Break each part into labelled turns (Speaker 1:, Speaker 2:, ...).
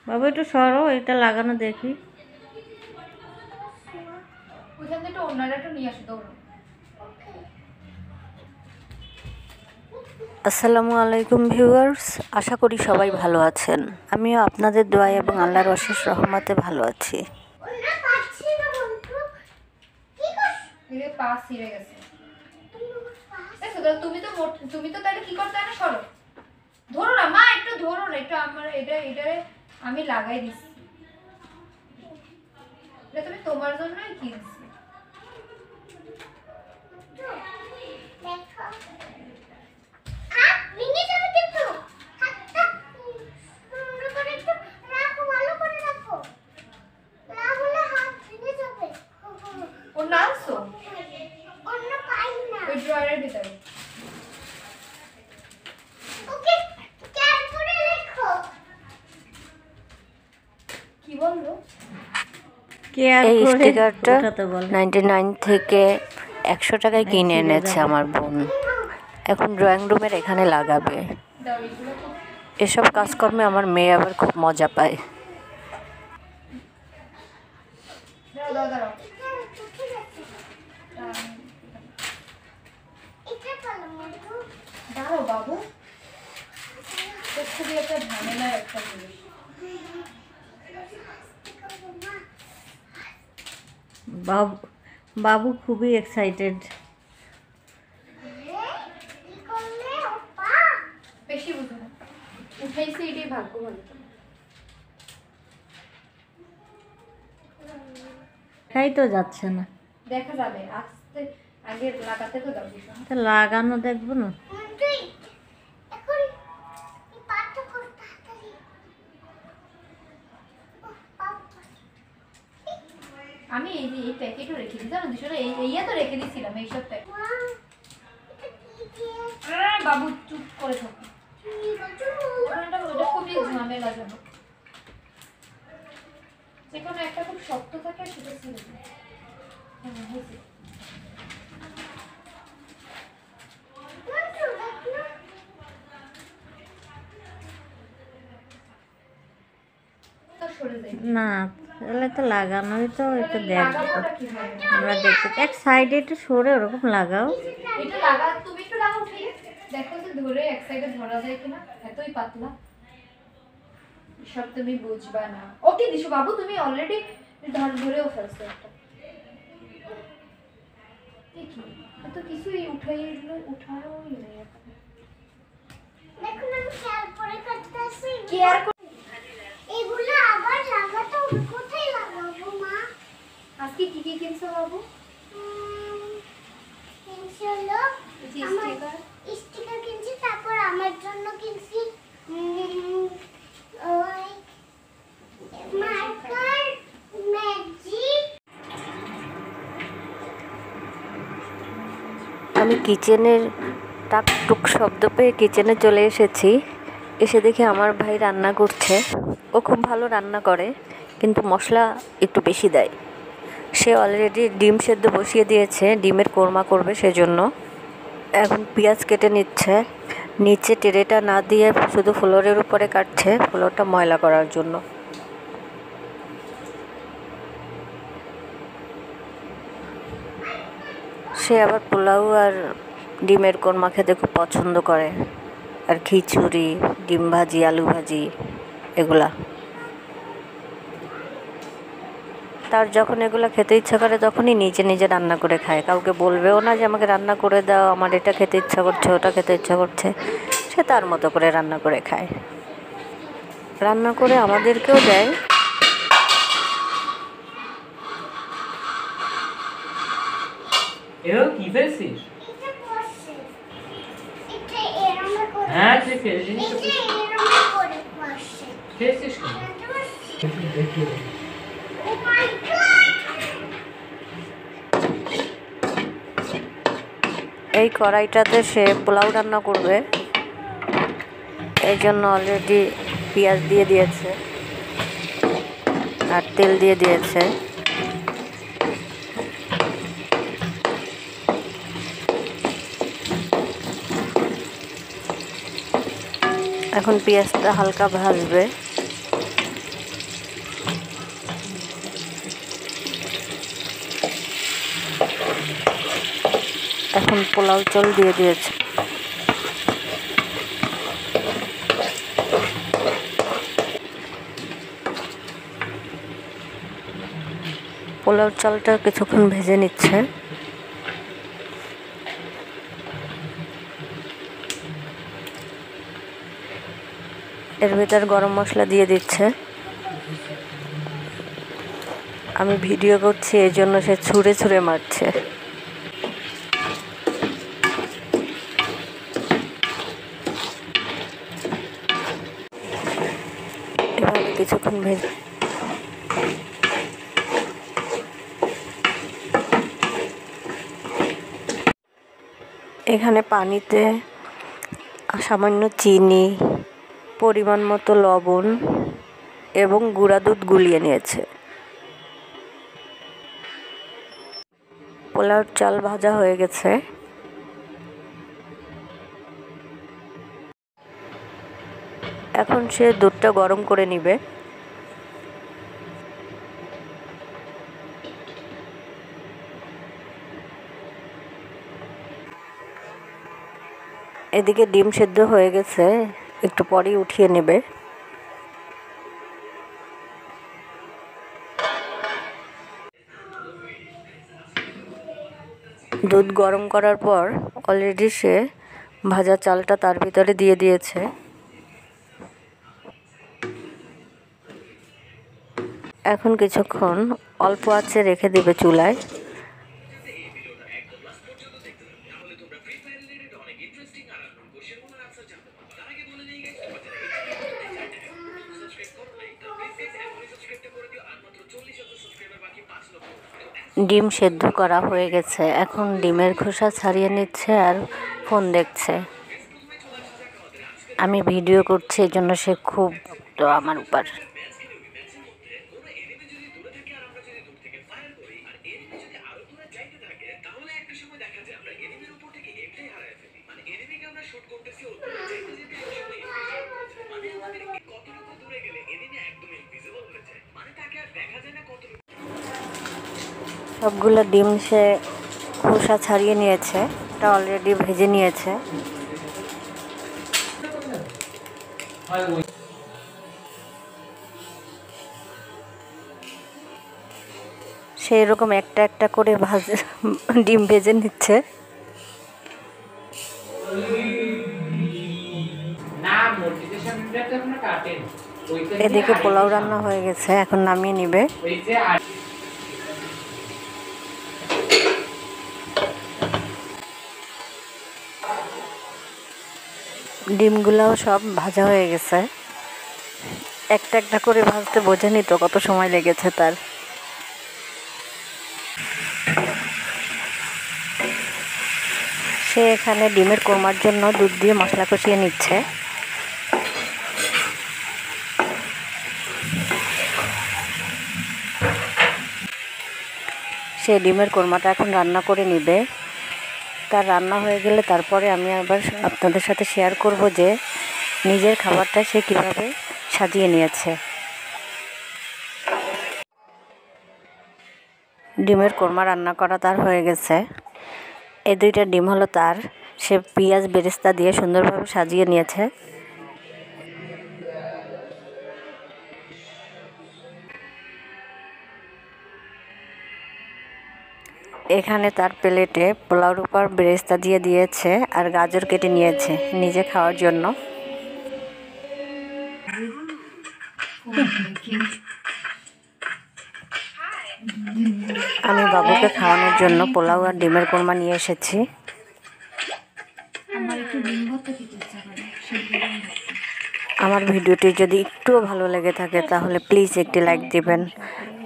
Speaker 1: বাবা একটু সরো, এটা লাগানো দেখি। আসসালামু আলাইকুম ভিউয়ার্স, আশা করি সবাই ভালো আছেন। আমিও আপনাদের দোয়া এবং আল্লাহর অশেষ রহমতে ভালো আছি।
Speaker 2: তুমি তো তাহলে কি করতে না, সরো, ধরো না মা, একটু ধরো না, একটু আমার এটা আমি লাগাই দিচ্ছি। এটা তুমি তোমার জন্যই কিনছি।
Speaker 1: এই স্টিকারটা 99 থেকে 100 টাকায় কিনে এনেছে আমার বোন। এখন ড্রয়িং রুমের এখানে লাগাবে। এসব কাজকর্মে আমার মেয়ে আবার খুব মজা পায়।
Speaker 2: বাবু, খুবই একটা ঝামেলার একটা জিনিস।
Speaker 1: বাবু খুবই এক্সাইটেড।
Speaker 2: বেশি বুঝো না, উঠাইছে এটাই ভাগ্য ভালো।
Speaker 1: দেখাই তো যাচ্ছে না।
Speaker 2: দেখা যাবে, আস্তে আগে লাগাতে তো যাবে।
Speaker 1: লাগানো দেখবো না।
Speaker 2: আমি এই প্যাকেটও রেখে দিই, জানো দুশো এইয়া তো রেখে দিয়েছিলাম এইসব প্যাকেট। বাবু চুপ করে থাকো, খুবই ঝামেলাজনক। যেখানে একটা খুব শক্ত থাকে সেটা ছিল।
Speaker 1: না তাহলে তো লাগানোই তো, একটু দেখবো আমরা দেখতে। এক সাইডে একটু সরে ওরকম লাগাও।
Speaker 2: একটু লাগা, তুমি একটু লাগাও, ঠিক দেখো যে ধরে এক সাইডে ধরা যায় কিনা। এতই পাতলা সব তুমি বুঝবা না। ওকে দিশু বাবু, তুমি অলরেডি ধরেও ফেলছো একটা। দেখি এত কিছুই উঠানোই নেই এখন। দেখুন আমি খেয়াল করে করতেছি। কেয়ার এগুলো আবার লাগাতে কোথায় লাগাবো মা? আজকে কি কি কিনছো বাবু? কিনছি হলো স্টিকার কিনছি, তারপর আমার জন্য কিনছি মার্কার, ম্যাজিক।
Speaker 1: আমি কিচেনের টাকটুক শব্দ পেয়ে কিচেনে চলে এসেছি। এসে দেখি আমার ভাই রান্না করছে। ও খুব ভালো রান্না করে, কিন্তু মশলা একটু বেশি দেয়। সে অলরেডি ডিম সেদ্ধ বসিয়ে দিয়েছে, ডিমের কোরমা করবে সেজন্য। এখন পেঁয়াজ কেটে নিচ্ছে। নিচে টেরেটা না দিয়ে শুধু ফ্লোরের উপরে কাটছে, ফ্লোরটা ময়লা করার জন্য। সে আবার পোলাও আর ডিমের কোরমা খেতে খুব পছন্দ করে, আর খিচুড়ি, ডিম ভাজি, আলু ভাজি এগুলা। তার যখন এগুলো খেতে ইচ্ছা করে তখনই নিজে নিজে রান্না করে খায়। কাউকে বলবেও না যে আমাকে রান্না করে দাও, আমার এটা খেতে ইচ্ছা করছে, ওটা খেতে ইচ্ছা করছে। সে তার মতো করে রান্না করে খায়, রান্না করে আমাদেরকেও দেয়।
Speaker 3: কি ফেলছিস? হ্যাঁ ঠিক আছে, ফেলছিস
Speaker 1: এই কড়াইটাতে সে পোলাও রান্না করবে, এই জন্য অলরেডি পেঁয়াজ দিয়ে দিয়েছে আর তেল দিয়ে দিয়েছে। এখন পেঁয়াজটা হালকা ভাজবে। এখন পোলাও চাল দিয়ে দিয়েছে। পোলাও চালটা কিছুক্ষণ ভেজে নিচ্ছে। এর ভিতর গরম মশলা দিয়ে দিচ্ছে। আমি ভিডিও করছি এই জন্য সে ছুঁড়ে ছুঁড়ে মারছে। এভাবে কিছুক্ষণ ভেজে এখানে পানিতে সামান্য চিনি, পরিমাণ মতো লবণ এবং গুঁড়া দুধ গুলিয়ে নিয়েছে। পোলাওর চাল ভাজা হয়ে গেছে। এখন সে দুধটা গরম করে নিবে। এদিকে ডিম সেদ্ধ হয়ে গেছে, একটু পরেই উঠিয়ে নেবে। দুধ গরম করার পর অলরেডি সে ভাজা চালটা তার ভিতরে দিয়ে দিয়েছে। এখন কিছুক্ষণ অল্প আঁচে রেখে দিবে চুলায়। ডিম সেদ্ধ করা হয়ে গেছে। এখন ডিমের খোসা ছাড়িয়ে নিচ্ছে আর ফোন দেখছে। আমি ভিডিও করছি এই জন্য সে খুব তো আমার উপর। সবগুলো ডিম সে খোসা ছাড়িয়ে নিয়েছে। এটা অলরেডি ভেজে নিয়েছে। সেই রকম একটা একটা করে ডিম ভেজে নিচ্ছে। এদিকে পোলাও রান্না হয়ে গেছে, এখন নামিয়ে নিবে। ডিমগুলাও সব ভাজা হয়ে গেছে। একটা একটা করে ভাজতে বোঝেনি তো কত সময় লেগেছে তার। সে এখানে ডিমের কোরমার জন্য দুধ দিয়ে মশলা কষিয়ে নিচ্ছে। সে ডিমের কোরমাটা এখন রান্না করে নিবে। তার রান্না হয়ে গেলে তারপরে আমি আবার আপনাদের সাথে শেয়ার করব যে নিজের খাবারটা সে কিভাবে সাজিয়ে নিয়েছে। ডিমের কোরমা রান্না করা তার হয়ে গেছে। এই দুইটা ডিম হলো তার। সে পেঁয়াজ বেরেস্তা দিয়ে সুন্দরভাবে সাজিয়ে নিয়েছে। এখানে তার প্লেটে পোলাওর উপর বেরেস্তা দিয়ে দিয়েছে আর গাজর কেটে নিয়েছে নিজে খাওয়ার জন্য। আমি বাবুকে খাওয়ানোর জন্য পোলাও আর ডিমের কোরমা নিয়ে এসেছি। আমার ভিডিওটি যদি একটুও ভালো লেগে থাকে তাহলে প্লিজ একটি লাইক দিবেন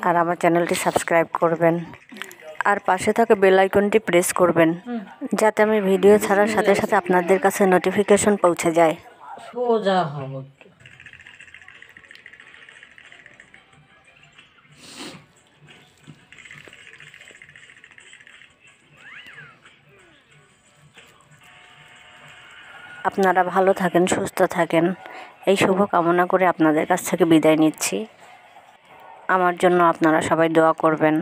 Speaker 1: আর আমার চ্যানেলটি সাবস্ক্রাইব করবেন আর পাশে থাকা বেল আইকনটি প্রেস করবেন যাতে আমি ভিডিও ছাড়ার সাথে সাথে আপনাদের কাছে নোটিফিকেশন পৌঁছে যায়।
Speaker 3: সোজা হবে।
Speaker 1: আপনারা ভালো থাকেন, সুস্থ থাকেন, এই শুভ কামনা করে আপনাদের কাছ থেকে বিদায় নিচ্ছি। আমার জন্য আপনারা সবাই দোয়া করবেন।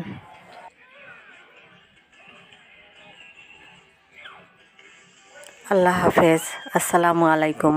Speaker 1: আল্লাহ হাফেজ, আসসালামু আলাইকুম।